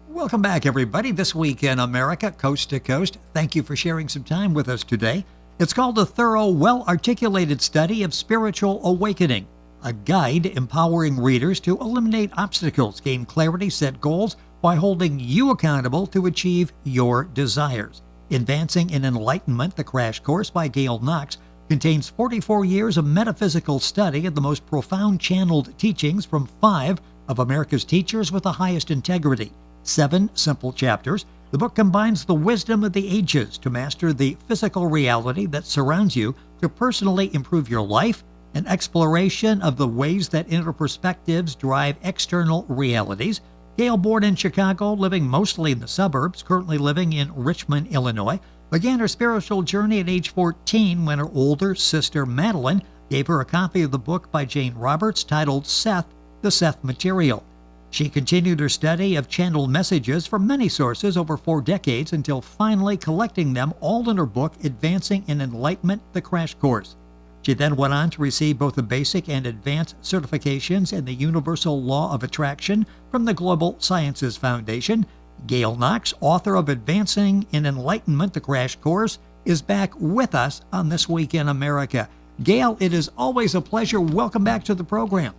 Welcome back, everybody. This week in America, coast to coast. Thank you for sharing some time with us today. It's called A Thorough, Well-Articulated Study of Spiritual Awakening, a guide empowering readers to eliminate obstacles, gain clarity, set goals, while holding you accountable to achieve your desires. Advancing in Enlightenment, the crash course by Gail Knox, contains 44 years of metaphysical study of the most profound channeled teachings from 5 of America's teachers with the highest integrity. 7 simple chapters. The book combines the wisdom of the ages to master the physical reality that surrounds you, to personally improve your life, an exploration of the ways that inner perspectives drive external realities. Gail, born in Chicago, living mostly in the suburbs, currently living in Richmond, Illinois, began her spiritual journey at age 14 when her older sister Madeline gave her a copy of the book by Jane Roberts titled Seth, the Seth Material. She continued her study of channeled messages from many sources over 4 decades until finally collecting them all in her book, Advancing in Enlightenment, the Crash Course. She then went on to receive both the basic and advanced certifications in the Universal Law of Attraction from the Global Sciences Foundation. Gail Knox, author of Advancing in Enlightenment, the Crash Course, is back with us on This Week in America. Gail, it is always a pleasure. Welcome back to the program.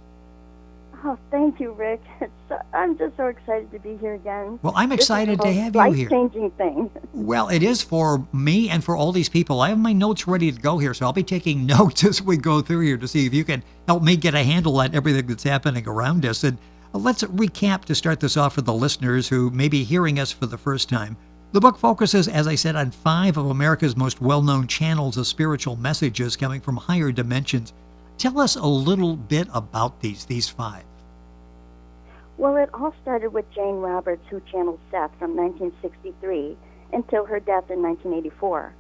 Oh, thank you, Rick. I'm just so excited to be here again. Well, I'm excited to have you here. Life-changing thing. Well, it is for me and for all these people. I have my notes ready to go here, so I'll be taking notes as we go through here to see if you can help me get a handle on everything that's happening around us. And let's recap to start this off for the listeners who may be hearing us for the first time. The book focuses, as I said, on 5 of America's most well-known channels of spiritual messages coming from higher dimensions. Tell us a little bit about these 5. Well, it all started with Jane Roberts, who channeled Seth from 1963 until her death in 1984.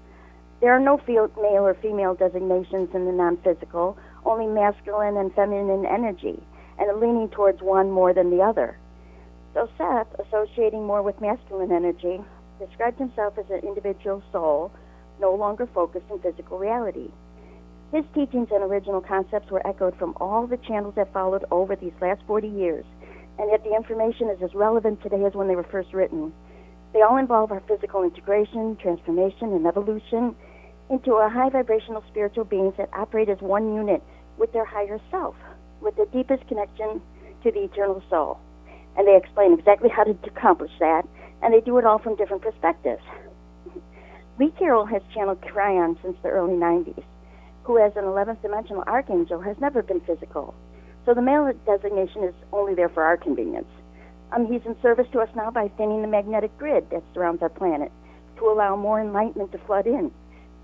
There are no male or female designations in the non-physical, only masculine and feminine energy, and a leaning towards one more than the other. So Seth, associating more with masculine energy, described himself as an individual soul, no longer focused in physical reality. His teachings and original concepts were echoed from all the channels that followed over these last 40 years, and yet the information is as relevant today as when they were first written. They all involve our physical integration, transformation, and evolution into a high vibrational spiritual beings that operate as one unit with their higher self, with the deepest connection to the eternal soul. And they explain exactly how to accomplish that, and they do it all from different perspectives. Lee Carroll has channeled Cryon since the early 90s, who as an 11th dimensional archangel has never been physical. So the male designation is only there for our convenience. He's in service to us now by thinning the magnetic grid that surrounds our planet to allow more enlightenment to flood in,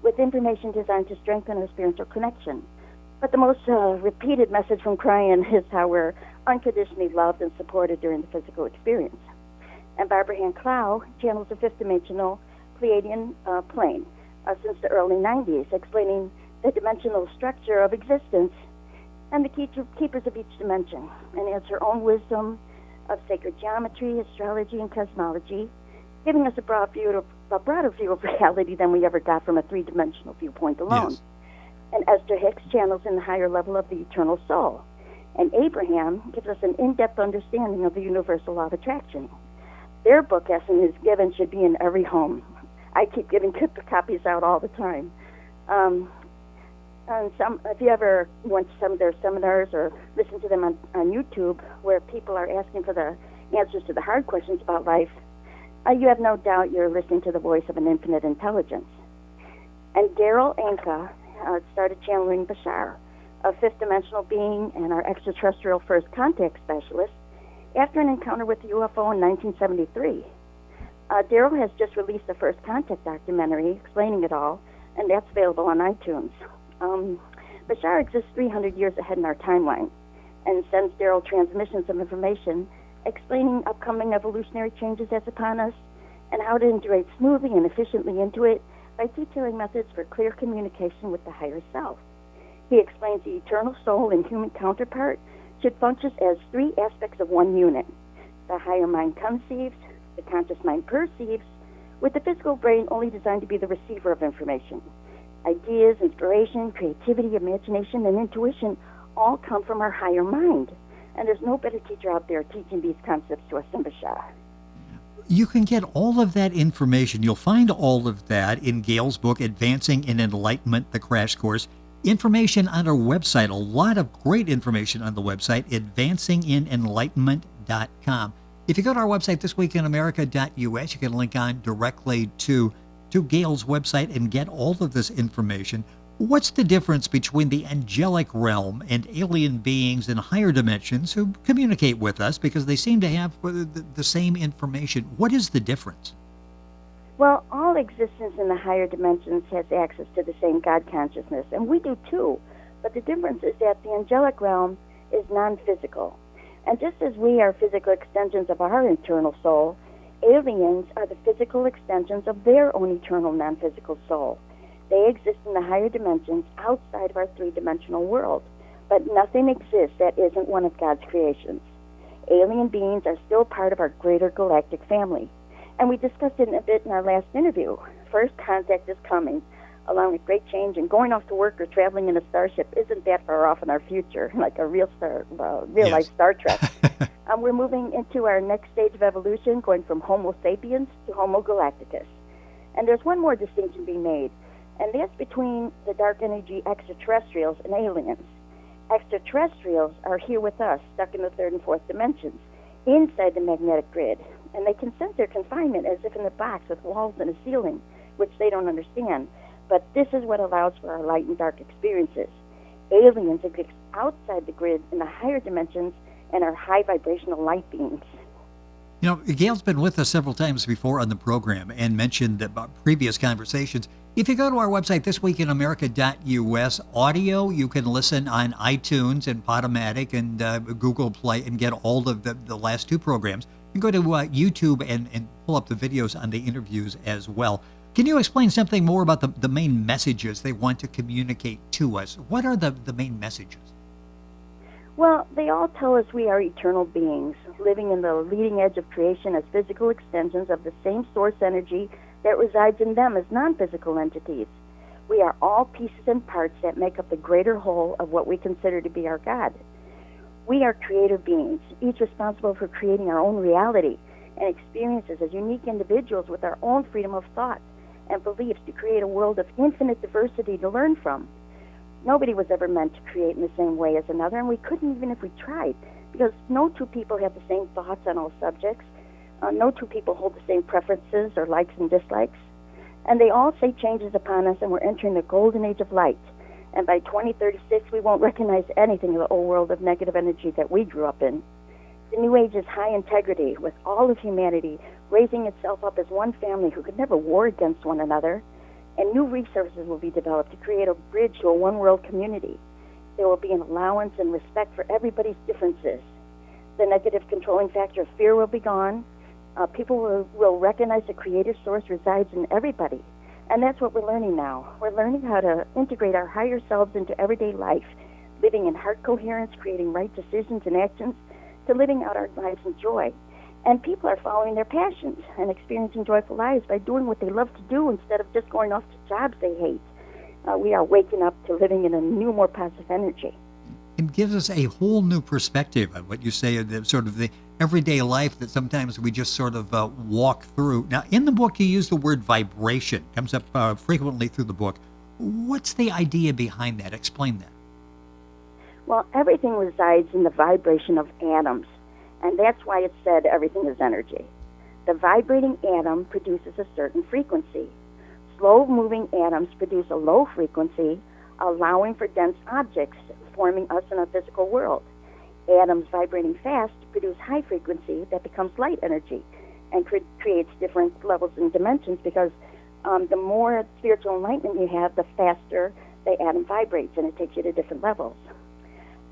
with information designed to strengthen our spiritual connection. But the most repeated message from Cryon is how we're unconditionally loved and supported during the physical experience. And Barbara Ann Clow channels the 5th dimensional Pleiadian plane since the early 90s, explaining the dimensional structure of existence and the keepers of each dimension, and adds her own wisdom of sacred geometry, astrology, and cosmology, giving us a broader view of reality than we ever got from a 3-dimensional viewpoint alone. Yes. And Esther Hicks channels in the higher level of the eternal soul, and Abraham gives us an in-depth understanding of the universal law of attraction. Their book, As Is Given, should be in every home. I keep giving copies out all the time. And if you ever went to some of their seminars or listen to them on YouTube, where people are asking for the answers to the hard questions about life, you have no doubt you're listening to the voice of an infinite intelligence. And Daryl Anka started channeling Bashar, a 5th-dimensional being and our extraterrestrial first contact specialist, after an encounter with the UFO in 1973. Daryl has just released the First Contact documentary explaining it all, and that's available on iTunes. Bashar exists 300 years ahead in our timeline and sends Daryl transmissions of information explaining upcoming evolutionary changes that's upon us and how to integrate smoothly and efficiently into it by detailing methods for clear communication with the higher self. He explains the eternal soul and human counterpart should function as 3 aspects of one unit. The higher mind conceives, the conscious mind perceives, with the physical brain only designed to be the receiver of information. Ideas, inspiration, creativity, imagination, and intuition all come from our higher mind. And there's no better teacher out there teaching these concepts to us than Bashar. You can get all of that information. You'll find all of that in Gail's book, Advancing in Enlightenment, the Crash Course. Information on our website, a lot of great information on the website, advancinginenlightenment.com. If you go to our website, thisweekinamerica.us, you can link on directly to Gail's website and get all of this information. What's the difference between the angelic realm and alien beings in higher dimensions who communicate with us because they seem to have the same information? What is the difference? Well, all existence in the higher dimensions has access to the same God consciousness, and we do too. But the difference is that the angelic realm is non-physical. And just as we are physical extensions of our internal soul, aliens are the physical extensions of their own eternal non-physical soul. They exist in the higher dimensions outside of our three-dimensional world, but nothing exists that isn't one of God's creations. Alien beings are still part of our greater galactic family, and we discussed it a bit in our last interview. First contact is coming, along with great change, and going off to work or traveling in a starship isn't that far off in our future, like a real-life Star Trek. We're moving into our next stage of evolution, going from Homo sapiens to Homo galacticus. And there's one more distinction being made, and that's between the dark energy extraterrestrials and aliens. Extraterrestrials are here with us, stuck in the third and fourth dimensions, inside the magnetic grid, and they can sense their confinement as if in a box with walls and a ceiling, which they don't understand. But this is what allows for our light and dark experiences. Aliens exist outside the grid in the higher dimensions and are high vibrational light beings. You know, Gail's been with us several times before on the program and mentioned about previous conversations. If you go to our website, thisweekinamerica.us, audio, you can listen on iTunes and Podomatic and Google Play and get all of the last two programs. You can go to YouTube and pull up the videos on the interviews as well. Can you explain something more about the main messages they want to communicate to us? What are the main messages? Well, they all tell us we are eternal beings, living in the leading edge of creation as physical extensions of the same source energy that resides in them as non-physical entities. We are all pieces and parts that make up the greater whole of what we consider to be our God. We are creator beings, each responsible for creating our own reality and experiences as unique individuals with our own freedom of thought and beliefs to create a world of infinite diversity to learn from. Nobody was ever meant to create in the same way as another, and we couldn't even if we tried, because no two people have the same thoughts on all subjects. No two people hold the same preferences or likes and dislikes. And they all say change is upon us, and we're entering the golden age of light. And by 2036, we won't recognize anything of the old world of negative energy that we grew up in. The new age is high integrity, with all of humanity raising itself up as one family who could never war against one another. And new resources will be developed to create a bridge to a one-world community. There will be an allowance and respect for everybody's differences. The negative controlling factor of fear will be gone. People will recognize the creative source resides in everybody. And that's what we're learning now. We're learning how to integrate our higher selves into everyday life, living in heart coherence, creating right decisions and actions, to living out our lives in joy. And people are following their passions and experiencing joyful lives by doing what they love to do instead of just going off to jobs they hate. We are waking up to living in a new, more positive energy. It gives us a whole new perspective on what you say, sort of the everyday life that sometimes we just sort of walk through. Now, in the book, you use the word vibration. It comes up frequently through the book. What's the idea behind that? Explain that. Well, everything resides in the vibration of atoms, and that's why it's said everything is energy. The vibrating atom produces a certain frequency. Slow-moving atoms produce a low frequency, allowing for dense objects forming us in a physical world. Atoms vibrating fast produce high frequency that becomes light energy and creates different levels and dimensions, because the more spiritual enlightenment you have, the faster the atom vibrates, and it takes you to different levels.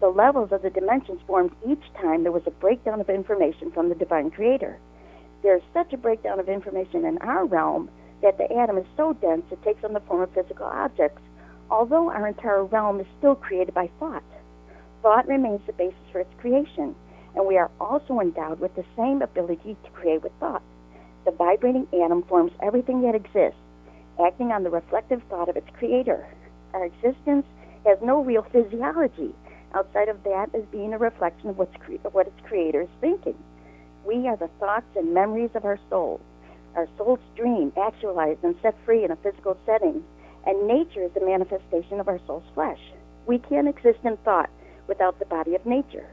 The levels of the dimensions formed each time there was a breakdown of information from the divine creator. There's such a breakdown of information in our realm that the atom is so dense it takes on the form of physical objects, although our entire realm is still created by thought. Thought remains the basis for its creation, and we are also endowed with the same ability to create with thought. The vibrating atom forms everything that exists, acting on the reflective thought of its creator. Our existence has no real physiology outside of that as being a reflection of what its creator is thinking. We are the thoughts and memories of our souls. Our souls dream, actualize, and set free in a physical setting, and nature is the manifestation of our soul's flesh. We can't exist in thought without the body of nature.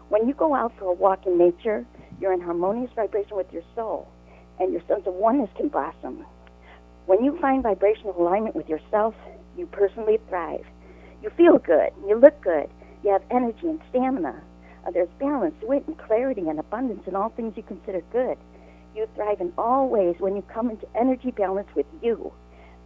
When you go out for a walk in nature, you're in harmonious vibration with your soul, and your sense of oneness can blossom. When you find vibrational alignment with yourself, you personally thrive. You feel good, you look good, you have energy and stamina. There's balance, wit, and clarity and abundance in all things you consider good. You thrive in all ways when you come into energy balance with you.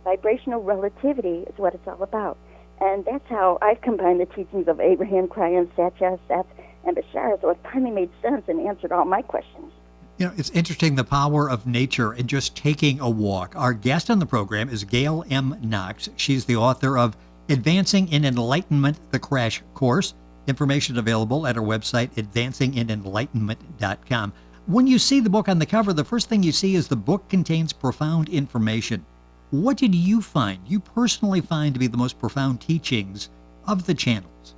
Vibrational relativity is what it's all about. And that's how I've combined the teachings of Abraham, Kryon, Satya, Seth, and Bashar, so it finally made sense and answered all my questions. You know, it's interesting, the power of nature and just taking a walk. Our guest on the program is Gail M Knox. She's the author of Advancing in Enlightenment, the Crash Course. Information available at our website, advancinginenlightenment.com. When you see the book on the cover, the first thing you see is the book contains profound information. What did you personally find to be the most profound teachings of the channels?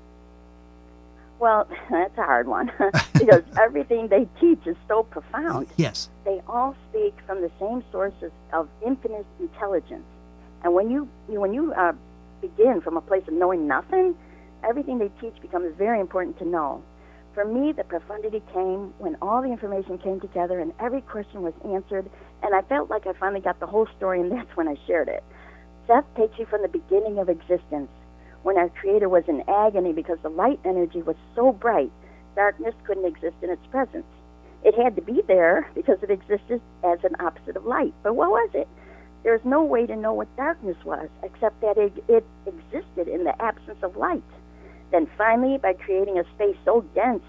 Well, that's a hard one because everything they teach is so profound. Yes. They all speak from the same sources of infinite intelligence. And when you begin from a place of knowing nothing, everything they teach becomes very important to know. For me, the profundity came when all the information came together and every question was answered, and I felt like I finally got the whole story, and that's when I shared it. Seth takes you from the beginning of existence, when our Creator was in agony because the light energy was so bright, darkness couldn't exist in its presence. It had to be there because it existed as an opposite of light. But what was it? There's no way to know what darkness was, except that it existed in the absence of light. Then finally, by creating a space so dense,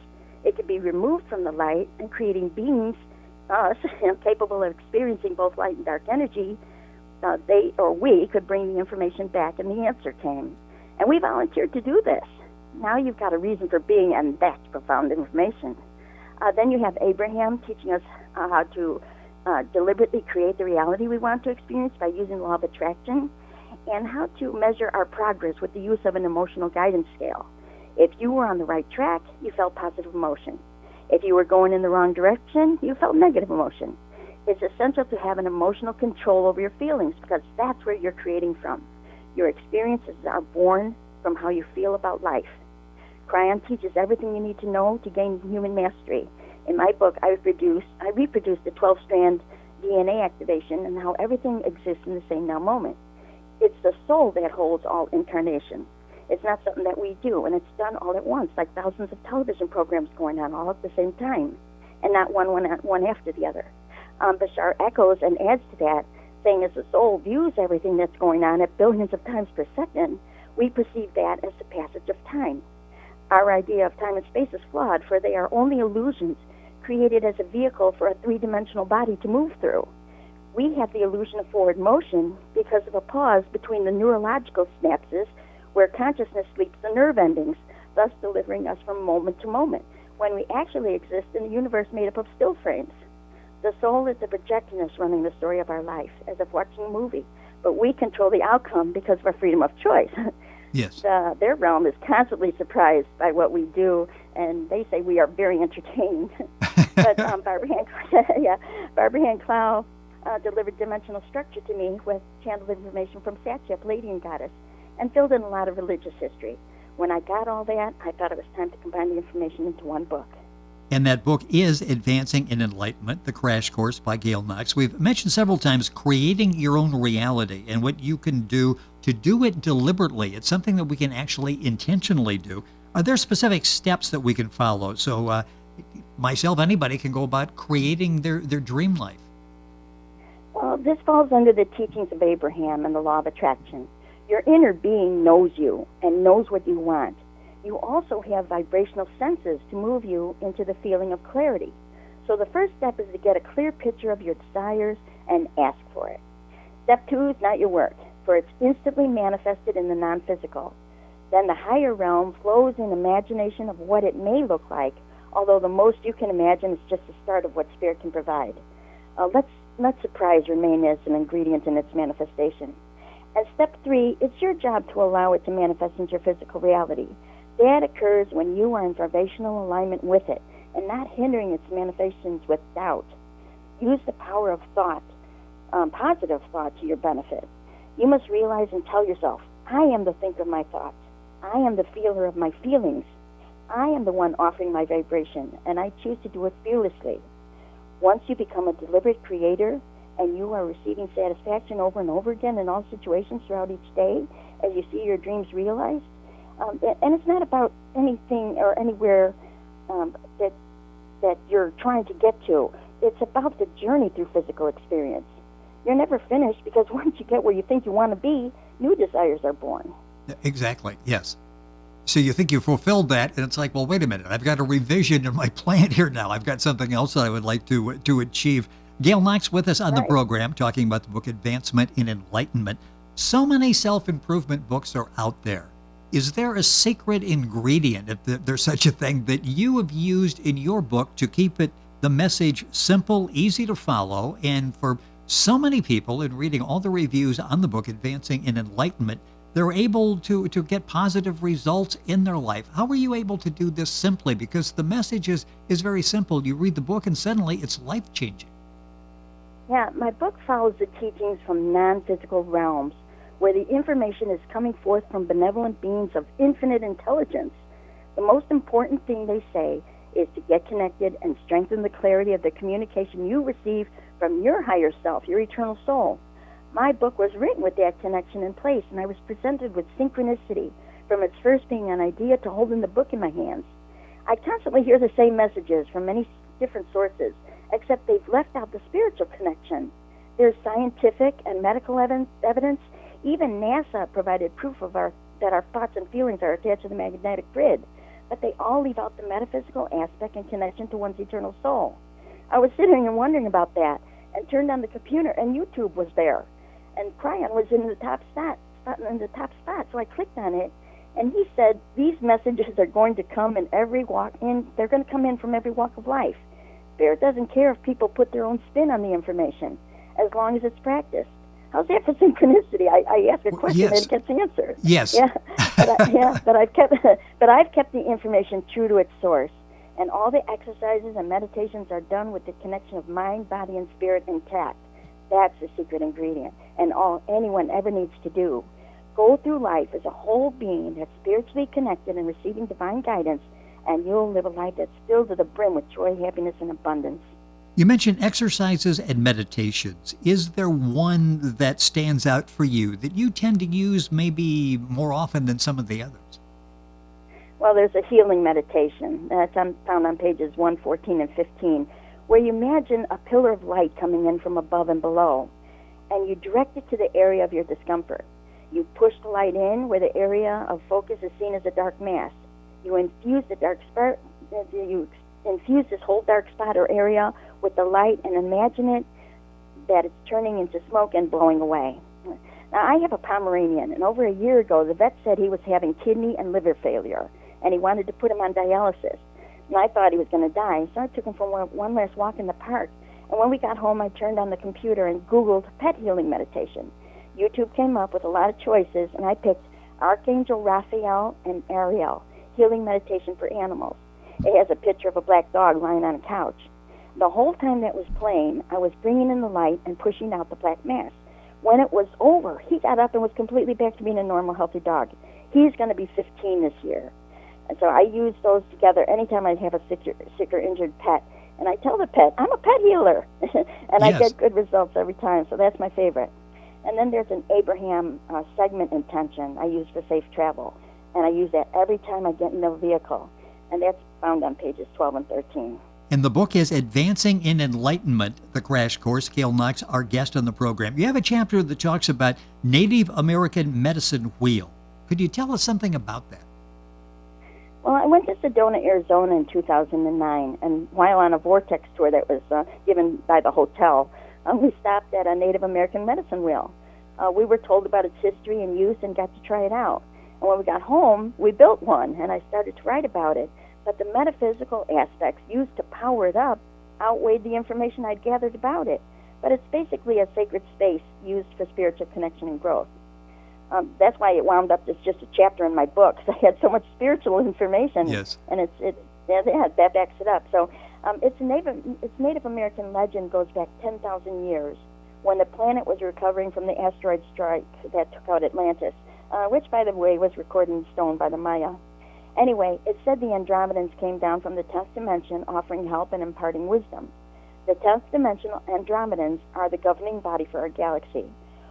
it could be removed from the light and creating beings, us, capable of experiencing both light and dark energy, we could bring the information back and the answer came. And we volunteered to do this. Now you've got a reason for being, and that's profound information. Then you have Abraham teaching us how to deliberately create the reality we want to experience by using the law of attraction, and how to measure our progress with the use of an emotional guidance scale. If you were on the right track, you felt positive emotion. If you were going in the wrong direction, you felt negative emotion. It's essential to have an emotional control over your feelings because that's where you're creating from. Your experiences are born from how you feel about life. Kryon teaches everything you need to know to gain human mastery. In my book, I reproduced the 12-strand DNA activation and how everything exists in the same now moment. It's the soul that holds all incarnation. It's not something that we do, and it's done all at once, like thousands of television programs going on all at the same time, and not one after the other. Bashar echoes and adds to that, saying as the soul views everything that's going on at billions of times per second, we perceive that as the passage of time. Our idea of time and space is flawed, for they are only illusions created as a vehicle for a three-dimensional body to move through. We have the illusion of forward motion because of a pause between the neurological synapses where consciousness sleeps the nerve endings, thus delivering us from moment to moment, when we actually exist in a universe made up of still frames. The soul is the projectionist running the story of our life, as if watching a movie, but we control the outcome because of our freedom of choice. Yes. Their realm is constantly surprised by what we do, and they say we are very entertained. But Barbara Hand Clow delivered dimensional structure to me with channeled information from Satya, Palladian goddess, and filled in a lot of religious history. When I got all that, I thought it was time to combine the information into one book. And that book is Advancing in Enlightenment, the Crash Course by Gail Knox. We've mentioned several times creating your own reality and what you can do to do it deliberately. It's something that we can actually intentionally do. Are there specific steps that we can follow? So myself, anybody can go about creating their dream life. Well, this falls under the teachings of Abraham and the law of attraction. Your inner being knows you and knows what you want. You also have vibrational senses to move you into the feeling of clarity. So the first step is to get a clear picture of your desires and ask for it. Step 2 is not your work, for it's instantly manifested in the non-physical. Then the higher realm flows in imagination of what it may look like, although the most you can imagine is just the start of what Spirit can provide. Let surprise remain as an ingredient in its manifestation. And step 3, it's your job to allow it to manifest into your physical reality. That occurs when you are in vibrational alignment with it, and not hindering its manifestations with doubt. Use the power of thought, positive thought, to your benefit. You must realize and tell yourself, I am the thinker of my thoughts. I am the feeler of my feelings. I am the one offering my vibration, and I choose to do it fearlessly. Once you become a deliberate creator, and you are receiving satisfaction over and over again in all situations throughout each day, as you see your dreams realized, and it's not about anything or anywhere that you're trying to get to. It's about the journey through physical experience. You're never finished, because once you get where you think you want to be, new desires are born. Exactly, yes. So you think you fulfilled that, and it's like, well, wait a minute. I've got a revision in my plan here now. I've got something else that I would like to achieve. Gail Knox with us on the program, talking about the book Advancement in Enlightenment. So many self-improvement books are out there. Is there a secret ingredient, if there's such a thing, that you have used in your book to keep the message simple, easy to follow, and for so many people, in reading all the reviews on the book Advancing in Enlightenment, they're able to get positive results in their life? How are you able to do this simply? Because the message is very simple. You read the book and suddenly it's life-changing. Yeah, my book follows the teachings from non-physical realms, where the information is coming forth from benevolent beings of infinite intelligence. The most important thing they say is to get connected and strengthen the clarity of the communication you receive from your higher self, your eternal soul. My book was written with that connection in place, and I was presented with synchronicity from its first being an idea to holding the book in my hands. I constantly hear the same messages from many different sources, except they've left out the spiritual connection. There's scientific and medical evidence. Even NASA provided proof that our thoughts and feelings are attached to the magnetic grid, but they all leave out the metaphysical aspect and connection to one's eternal soul. I was sitting and wondering about that, and turned on the computer, and YouTube was there, and Cryon was in the top spot, so I clicked on it, and he said, these messages are going to come in every walk in. They're going to come in from every walk of life. Spirit doesn't care if people put their own spin on the information, as long as it's practiced. How's that for synchronicity? I ask a question and it gets answered. Yes. Yeah, but I've kept the information true to its source, and all the exercises and meditations are done with the connection of mind, body, and spirit intact. That's the secret ingredient, and all anyone ever needs to do. Go through life as a whole being that's spiritually connected and receiving divine guidance, and you'll live a life that's filled to the brim with joy, happiness, and abundance. You mentioned exercises and meditations. Is there one that stands out for you that you tend to use maybe more often than some of the others? Well, there's a healing meditation that's found on pages 114 and 15, where you imagine a pillar of light coming in from above and below, and you direct it to the area of your discomfort. You push the light in where the area of focus is seen as a dark mass. You infuse infuse this whole dark spot or area with the light, and imagine that it's turning into smoke and blowing away. Now, I have a Pomeranian, and over a year ago, the vet said he was having kidney and liver failure, and he wanted to put him on dialysis. And I thought he was going to die, so I took him for one last walk in the park. And when we got home, I turned on the computer and Googled pet healing meditation. YouTube came up with a lot of choices, and I picked Archangel Raphael and Ariel, healing meditation for animals. It has a picture of a black dog lying on a couch. The whole time that was playing, I was bringing in the light and pushing out the black mass. When it was over, he got up and was completely back to being a normal, healthy dog. He's going to be 15 this year. And so I use those together anytime I have a sick or injured pet. And I tell the pet, I'm a pet healer. And I get good results every time, so that's my favorite. And then there's an Abraham segment intention I use for safe travel. And I use that every time I get in the vehicle. And that's found on pages 12 and 13. And the book is Advancing in Enlightenment, the crash course. Gail Knox, our guest on the program. You have a chapter that talks about Native American medicine wheel. Could you tell us something about that? Well, I went to Sedona, Arizona in 2009, and while on a Vortex tour that was given by the hotel, we stopped at a Native American medicine wheel. We were told about its history and use and got to try it out. And when we got home, we built one, and I started to write about it. But the metaphysical aspects used to power it up outweighed the information I'd gathered about it. But it's basically a sacred space used for spiritual connection and growth. That's why it wound up as just a chapter in my book, because I had so much spiritual information. Yes. And Yeah, that backs it up. So its Native American legend goes back 10,000 years, when the planet was recovering from the asteroid strike that took out Atlantis, which, by the way, was recorded in stone by the Maya. Anyway, it said the Andromedans came down from the 10th dimension, offering help and imparting wisdom. The 10th dimensional Andromedans are the governing body for our galaxy.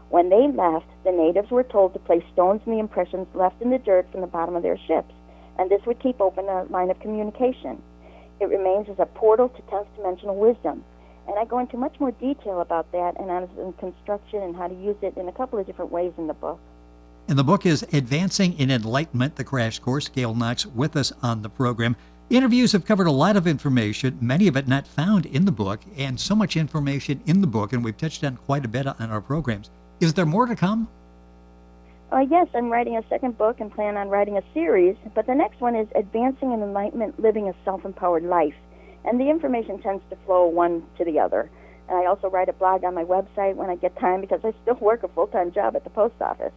When they left, the natives were told to place stones in the impressions left in the dirt from the bottom of their ships, and this would keep open a line of communication. It remains as a portal to 10th dimensional wisdom. And I go into much more detail about that and on construction and how to use it in a couple of different ways in the book. And the book is Advancing in Enlightenment, the Crash Course. Gail Knox with us on the program. Interviews have covered a lot of information, many of it not found in the book, and so much information in the book, and we've touched on quite a bit on our programs. Is there more to come? Yes, I'm writing a second book and plan on writing a series, but the next one is Advancing in Enlightenment, Living a Self-Empowered Life. And the information tends to flow one to the other. And I also write a blog on my website when I get time, because I still work a full-time job at the post office.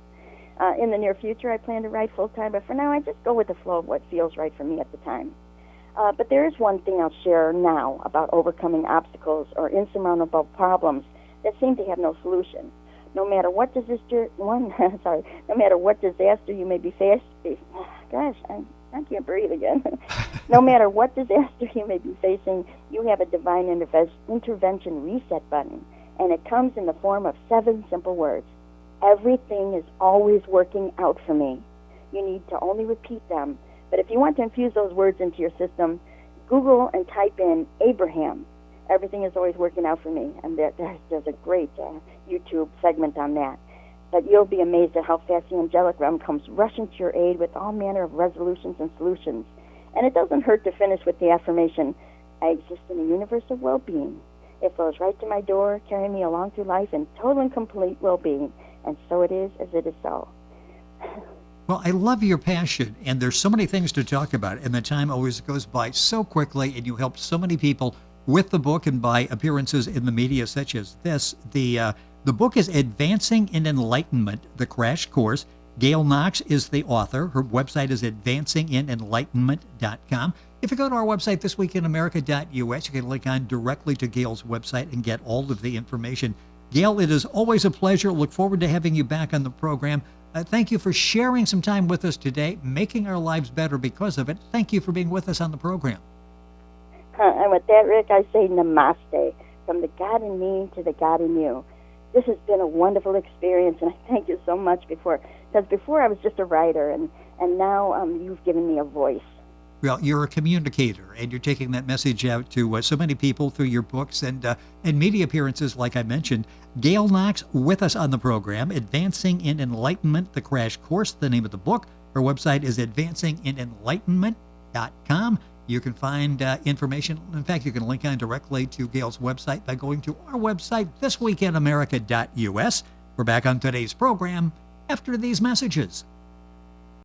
In the near future, I plan to write full-time, but for now, I just go with the flow of what feels right for me at the time. But there is one thing I'll share now about overcoming obstacles or insurmountable problems that seem to have no solution. No matter what disaster you may be faced, I can't breathe again. No matter what disaster you may be facing, you have a divine intervention reset button, and it comes in the form of 7 simple words. Everything is always working out for me. You need to only repeat them. But if you want to infuse those words into your system, Google and type in Abraham. Everything is always working out for me. And there's a great YouTube segment on that. But you'll be amazed at how fast the angelic realm comes rushing to your aid with all manner of resolutions and solutions. And it doesn't hurt to finish with the affirmation, I exist in a universe of well-being. It flows right to my door, carrying me along through life in total and complete well-being. And so it is, as it is so. Well, I love your passion, and there's so many things to talk about, and the time always goes by so quickly, and you help so many people with the book and by appearances in the media such as this. The book is Advancing in Enlightenment, the Crash Course. Gail Knox is the author. Her website is advancinginenlightenment.com. If you go to our website, thisweekinamerica.us, you can link on directly to Gail's website and get all of the information. Gail, it is always a pleasure. Look forward to having you back on the program. Thank you for sharing some time with us today, making our lives better because of it. Thank you for being with us on the program. And with that, Rick, I say namaste, from the God in me to the God in you. This has been a wonderful experience, and I thank you so much because before I was just a writer, and now you've given me a voice. Well, you're a communicator, and you're taking that message out to so many people through your books and media appearances, like I mentioned. Gail Knox with us on the program, Advancing in Enlightenment, the Crash Course, the name of the book. Her website is advancinginenlightenment.com. You can find information. In fact, you can link on directly to Gail's website by going to our website, thisweekinamerica.us. We're back on today's program after these messages.